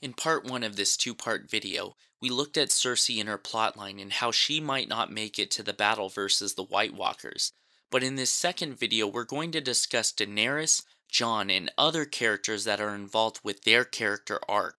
In part 1 of this two-part video, we looked at Cersei and her plotline and how she might not make it to the battle versus the White Walkers. But in this second video, we're going to discuss Daenerys, Jon, and other characters that are involved with their character arc.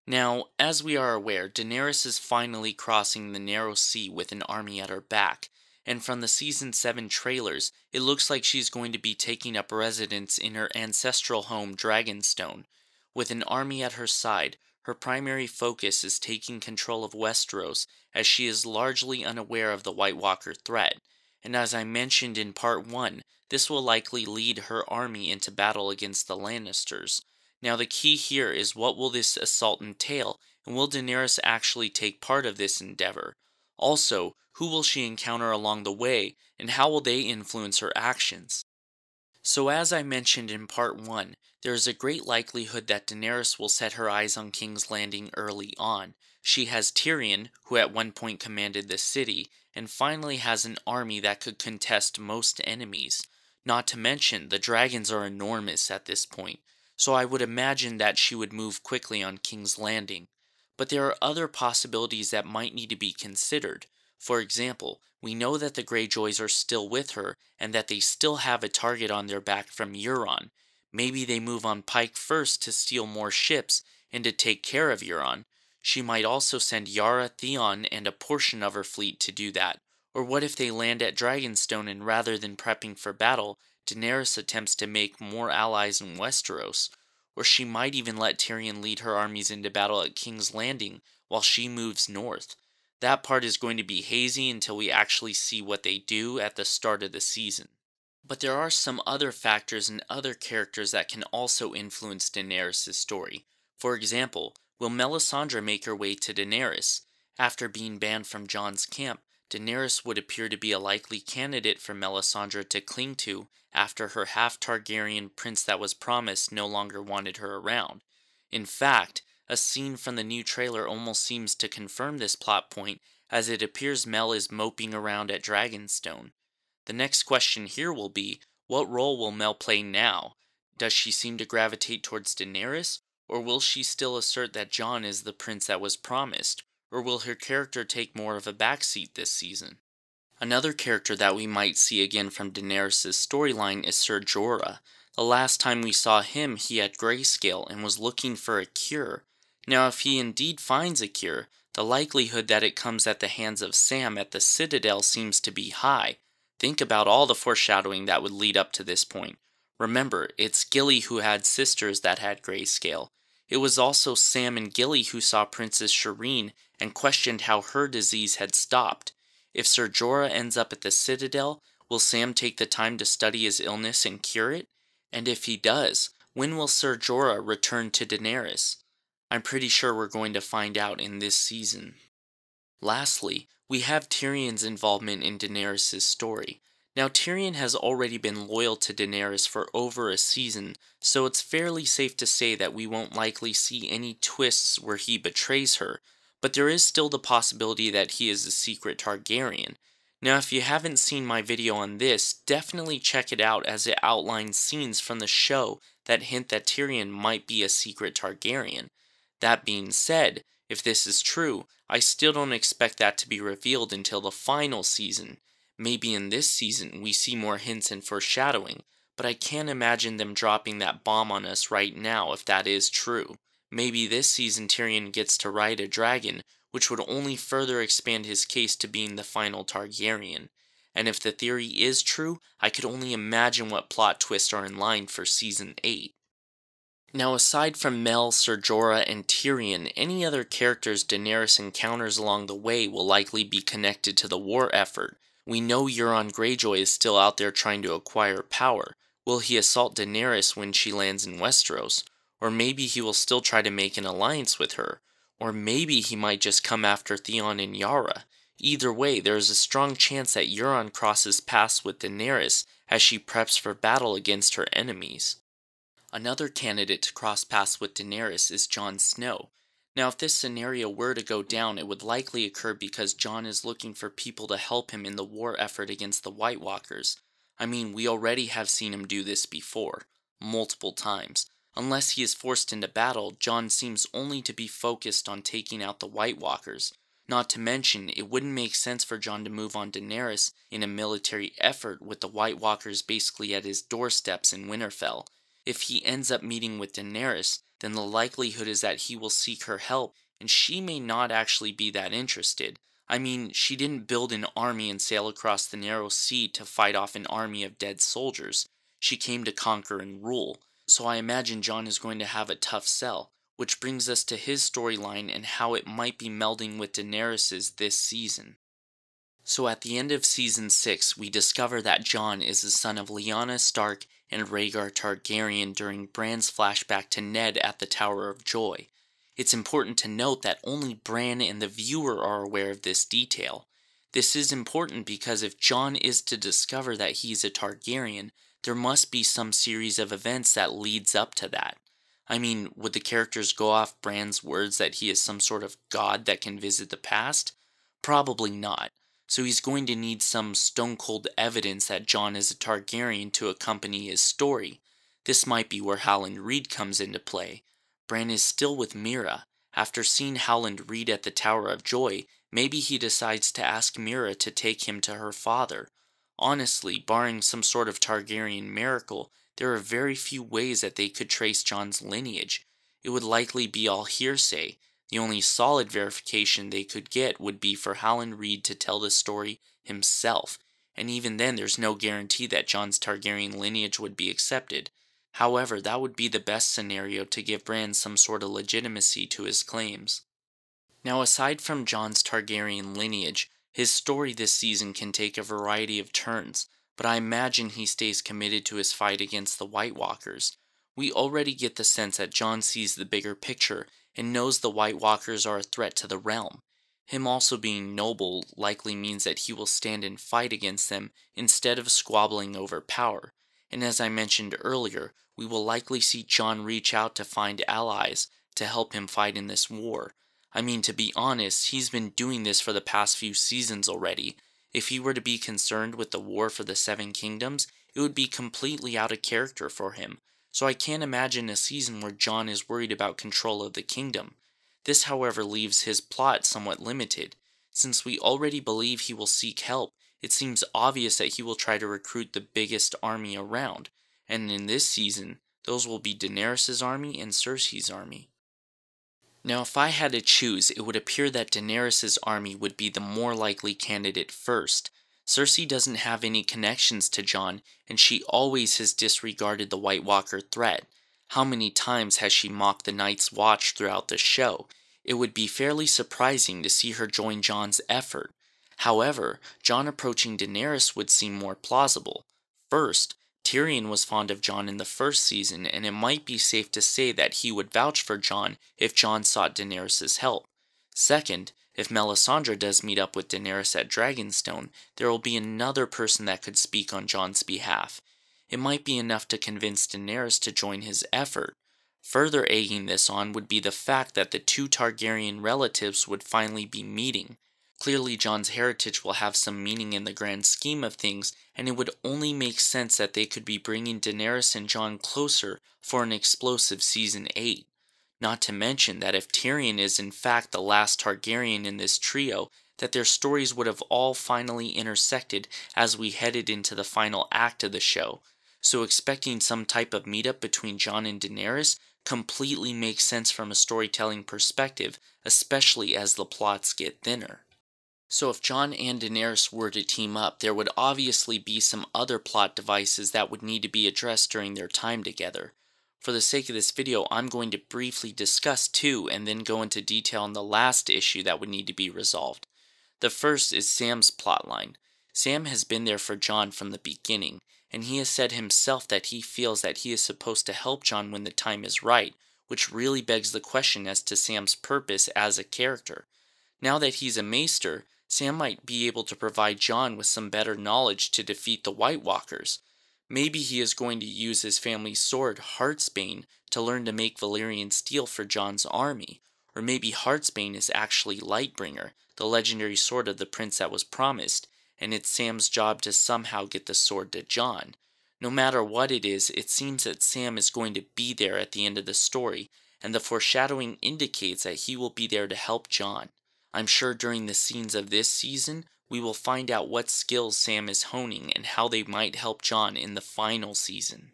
Now, as we are aware, Daenerys is finally crossing the Narrow Sea with an army at her back, and from the Season 7 trailers, it looks like she's going to be taking up residence in her ancestral home Dragonstone. With an army at her side, her primary focus is taking control of Westeros, as she is largely unaware of the White Walker threat. And as I mentioned in part 1, this will likely lead her army into battle against the Lannisters. Now the key here is, what will this assault entail, and will Daenerys actually take part of this endeavor? Also, who will she encounter along the way, and how will they influence her actions? So as I mentioned in part 1, there is a great likelihood that Daenerys will set her eyes on King's Landing early on. She has Tyrion, who at one point commanded the city, and finally has an army that could contest most enemies. Not to mention, the dragons are enormous at this point, so I would imagine that she would move quickly on King's Landing. But there are other possibilities that might need to be considered. For example, we know that the Greyjoys are still with her, and that they still have a target on their back from Euron. Maybe they move on Pike first to steal more ships and to take care of Euron. She might also send Yara, Theon, and a portion of her fleet to do that. Or what if they land at Dragonstone and rather than prepping for battle, Daenerys attempts to make more allies in Westeros? Or she might even let Tyrion lead her armies into battle at King's Landing while she moves north. That part is going to be hazy until we actually see what they do at the start of the season. But there are some other factors and other characters that can also influence Daenerys' story. For example, will Melisandre make her way to Daenerys? After being banned from Jon's camp, Daenerys would appear to be a likely candidate for Melisandre to cling to after her half-Targaryen prince that was promised no longer wanted her around. In fact, a scene from the new trailer almost seems to confirm this plot point, as it appears Mel is moping around at Dragonstone. The next question here will be, what role will Mel play now? Does she seem to gravitate towards Daenerys, or will she still assert that Jon is the prince that was promised, or will her character take more of a backseat this season? Another character that we might see again from Daenerys' storyline is Ser Jorah. The last time we saw him, he had grayscale and was looking for a cure. Now if he indeed finds a cure, the likelihood that it comes at the hands of Sam at the Citadel seems to be high. Think about all the foreshadowing that would lead up to this point. Remember, it's Gilly who had sisters that had grayscale. It was also Sam and Gilly who saw Princess Shireen and questioned how her disease had stopped. If Ser Jorah ends up at the Citadel, will Sam take the time to study his illness and cure it? And if he does, when will Ser Jorah return to Daenerys? I'm pretty sure we're going to find out in this season. Lastly, we have Tyrion's involvement in Daenerys' story. Now Tyrion has already been loyal to Daenerys for over a season, so it's fairly safe to say that we won't likely see any twists where he betrays her, but there is still the possibility that he is a secret Targaryen. Now if you haven't seen my video on this, definitely check it out, as it outlines scenes from the show that hint that Tyrion might be a secret Targaryen. That being said, if this is true, I still don't expect that to be revealed until the final season. Maybe in this season we see more hints and foreshadowing, but I can't imagine them dropping that bomb on us right now if that is true. Maybe this season Tyrion gets to ride a dragon, which would only further expand his case to being the final Targaryen. And if the theory is true, I could only imagine what plot twists are in line for Season 8. Now aside from Mel, Ser Jorah, and Tyrion, any other characters Daenerys encounters along the way will likely be connected to the war effort. We know Euron Greyjoy is still out there trying to acquire power. Will he assault Daenerys when she lands in Westeros? Or maybe he will still try to make an alliance with her. Or maybe he might just come after Theon and Yara. Either way, there is a strong chance that Euron crosses paths with Daenerys as she preps for battle against her enemies. Another candidate to cross paths with Daenerys is Jon Snow. Now if this scenario were to go down, it would likely occur because Jon is looking for people to help him in the war effort against the White Walkers. I mean, we already have seen him do this before, multiple times. Unless he is forced into battle, Jon seems only to be focused on taking out the White Walkers. Not to mention, it wouldn't make sense for Jon to move on Daenerys in a military effort with the White Walkers basically at his doorsteps in Winterfell. If he ends up meeting with Daenerys, then the likelihood is that he will seek her help, and she may not actually be that interested. I mean, she didn't build an army and sail across the narrow sea to fight off an army of dead soldiers. She came to conquer and rule, so I imagine Jon is going to have a tough sell. Which brings us to his storyline and how it might be melding with Daenerys's this season. So at the end of Season 6, we discover that Jon is the son of Lyanna Stark and Rhaegar Targaryen during Bran's flashback to Ned at the Tower of Joy. It's important to note that only Bran and the viewer are aware of this detail. This is important because if Jon is to discover that he's a Targaryen, there must be some series of events that leads up to that. I mean, would the characters go off Bran's words that he is some sort of god that can visit the past? Probably not. So he's going to need some stone-cold evidence that Jon is a Targaryen to accompany his story. This might be where Howland Reed comes into play. Bran is still with Meera. After seeing Howland Reed at the Tower of Joy, maybe he decides to ask Meera to take him to her father. Honestly, barring some sort of Targaryen miracle, there are very few ways that they could trace Jon's lineage. It would likely be all hearsay. The only solid verification they could get would be for Howland Reed to tell the story himself, and even then there's no guarantee that Jon's Targaryen lineage would be accepted. However, that would be the best scenario to give Bran some sort of legitimacy to his claims. Now, aside from Jon's Targaryen lineage, his story this season can take a variety of turns, but I imagine he stays committed to his fight against the White Walkers. We already get the sense that Jon sees the bigger picture and knows the White Walkers are a threat to the realm. Him also being noble likely means that he will stand and fight against them instead of squabbling over power. And as I mentioned earlier, we will likely see Jon reach out to find allies to help him fight in this war. I mean, to be honest, he's been doing this for the past few seasons already. If he were to be concerned with the war for the Seven Kingdoms, it would be completely out of character for him. So I can't imagine a season where Jon is worried about control of the kingdom. This, however, leaves his plot somewhat limited. Since we already believe he will seek help, it seems obvious that he will try to recruit the biggest army around. And in this season, those will be Daenerys' army and Cersei's army. Now, if I had to choose, it would appear that Daenerys' army would be the more likely candidate first. Cersei doesn't have any connections to Jon, and she always has disregarded the White Walker threat. How many times has she mocked the Night's Watch throughout the show? It would be fairly surprising to see her join Jon's effort. However, Jon approaching Daenerys would seem more plausible. First, Tyrion was fond of Jon in the first season, and it might be safe to say that he would vouch for Jon if Jon sought Daenerys' help. Second, if Melisandre does meet up with Daenerys at Dragonstone, there will be another person that could speak on Jon's behalf. It might be enough to convince Daenerys to join his effort. Further egging this on would be the fact that the two Targaryen relatives would finally be meeting. Clearly, Jon's heritage will have some meaning in the grand scheme of things, and it would only make sense that they could be bringing Daenerys and Jon closer for an explosive Season 8. Not to mention that if Tyrion is in fact the last Targaryen in this trio, that their stories would have all finally intersected as we headed into the final act of the show. So expecting some type of meetup between Jon and Daenerys completely makes sense from a storytelling perspective, especially as the plots get thinner. So if Jon and Daenerys were to team up, there would obviously be some other plot devices that would need to be addressed during their time together. For the sake of this video, I'm going to briefly discuss two and then go into detail on the last issue that would need to be resolved. The first is Sam's plotline. Sam has been there for Jon from the beginning, and he has said himself that he feels that he is supposed to help Jon when the time is right, which really begs the question as to Sam's purpose as a character. Now that he's a maester, Sam might be able to provide Jon with some better knowledge to defeat the White Walkers. Maybe he is going to use his family's sword, Heartsbane, to learn to make Valyrian steel for Jon's army. Or maybe Heartsbane is actually Lightbringer, the legendary sword of the prince that was promised, and it's Sam's job to somehow get the sword to Jon. No matter what it is, it seems that Sam is going to be there at the end of the story, and the foreshadowing indicates that he will be there to help Jon. I'm sure during the scenes of this season, we will find out what skills Sam is honing and how they might help Jon in the final season.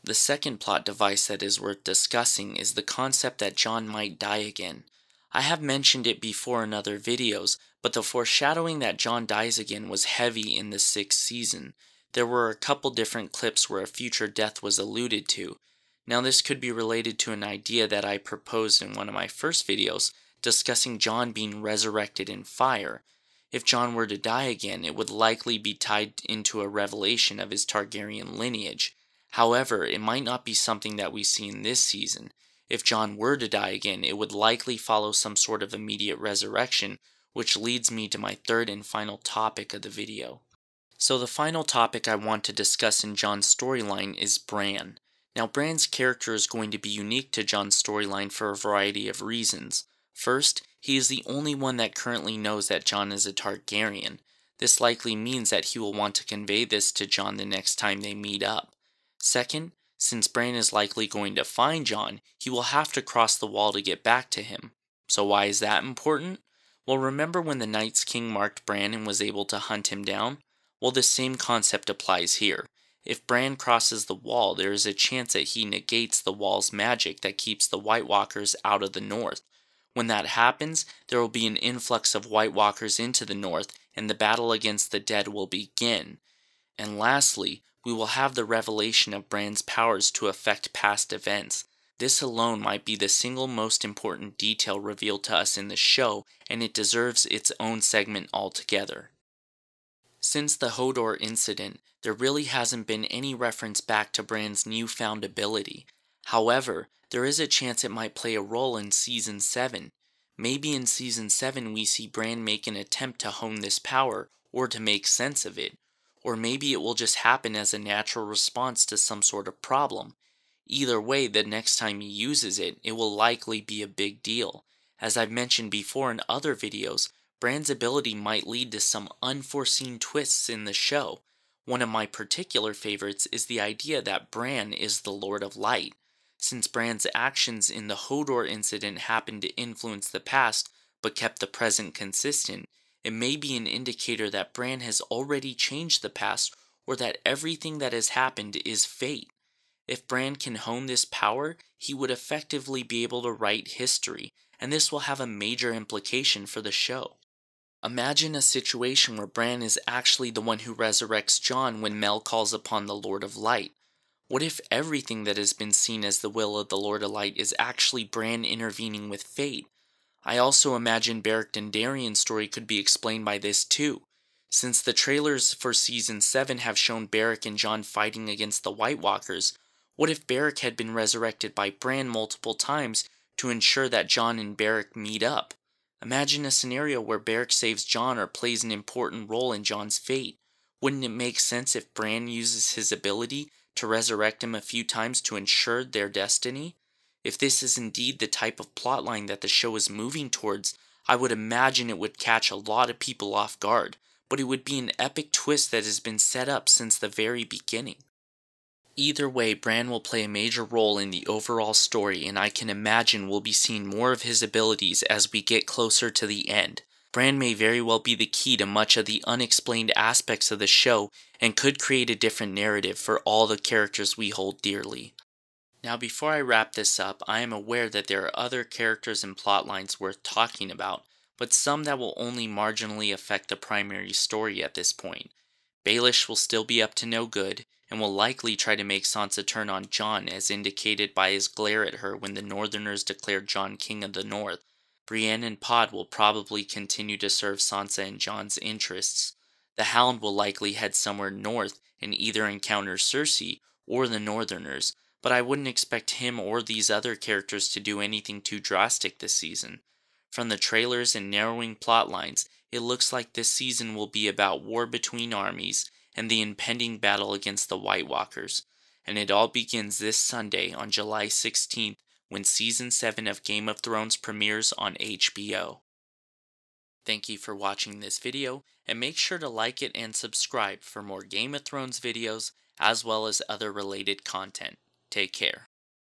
The second plot device that is worth discussing is the concept that Jon might die again. I have mentioned it before in other videos, but the foreshadowing that Jon dies again was heavy in the 6th season. There were a couple different clips where a future death was alluded to. Now this could be related to an idea that I proposed in one of my first videos, discussing Jon being resurrected in fire. If Jon were to die again, it would likely be tied into a revelation of his Targaryen lineage. However, it might not be something that we see in this season. If Jon were to die again, it would likely follow some sort of immediate resurrection, which leads me to my third and final topic of the video. So the final topic I want to discuss in Jon's storyline is Bran. Now Bran's character is going to be unique to Jon's storyline for a variety of reasons. First, he is the only one that currently knows that Jon is a Targaryen. This likely means that he will want to convey this to Jon the next time they meet up. Second, since Bran is likely going to find Jon, he will have to cross the wall to get back to him. So why is that important? Well, remember when the Night's King marked Bran and was able to hunt him down? Well, the same concept applies here. If Bran crosses the wall, there is a chance that he negates the wall's magic that keeps the White Walkers out of the north. When that happens, there will be an influx of White Walkers into the north, and the battle against the dead will begin. And lastly, we will have the revelation of Bran's powers to affect past events. This alone might be the single most important detail revealed to us in the show, and it deserves its own segment altogether. Since the Hodor incident, there really hasn't been any reference back to Bran's newfound ability. However, there is a chance it might play a role in Season 7. Maybe in Season 7 we see Bran make an attempt to hone this power, or to make sense of it. Or maybe it will just happen as a natural response to some sort of problem. Either way, the next time he uses it, it will likely be a big deal. As I've mentioned before in other videos, Bran's ability might lead to some unforeseen twists in the show. One of my particular favorites is the idea that Bran is the Lord of Light. Since Bran's actions in the Hodor incident happened to influence the past, but kept the present consistent, it may be an indicator that Bran has already changed the past, or that everything that has happened is fate. If Bran can hone this power, he would effectively be able to write history, and this will have a major implication for the show. Imagine a situation where Bran is actually the one who resurrects Jon when Mel calls upon the Lord of Light. What if everything that has been seen as the will of the Lord of Light is actually Bran intervening with fate? I also imagine Beric Dondarrion's story could be explained by this too. Since the trailers for Season 7 have shown Beric and Jon fighting against the White Walkers, what if Beric had been resurrected by Bran multiple times to ensure that Jon and Beric meet up? Imagine a scenario where Beric saves Jon or plays an important role in Jon's fate. Wouldn't it make sense if Bran uses his ability to resurrect him a few times to ensure their destiny? If this is indeed the type of plotline that the show is moving towards, I would imagine it would catch a lot of people off guard, but it would be an epic twist that has been set up since the very beginning. Either way, Bran will play a major role in the overall story, and I can imagine we'll be seeing more of his abilities as we get closer to the end. Bran may very well be the key to much of the unexplained aspects of the show, and could create a different narrative for all the characters we hold dearly. Now before I wrap this up, I am aware that there are other characters and plotlines worth talking about, but some that will only marginally affect the primary story at this point. Baelish will still be up to no good, and will likely try to make Sansa turn on Jon as indicated by his glare at her when the Northerners declared Jon King of the North. Brienne and Pod will probably continue to serve Sansa and Jon's interests. The Hound will likely head somewhere north and either encounter Cersei or the Northerners, but I wouldn't expect him or these other characters to do anything too drastic this season. From the trailers and narrowing plot lines, it looks like this season will be about war between armies and the impending battle against the White Walkers, and it all begins this Sunday on July 16th when Season 7 of Game of Thrones premieres on HBO. Thank you for watching this video, and make sure to like it and subscribe for more Game of Thrones videos as well as other related content. Take care.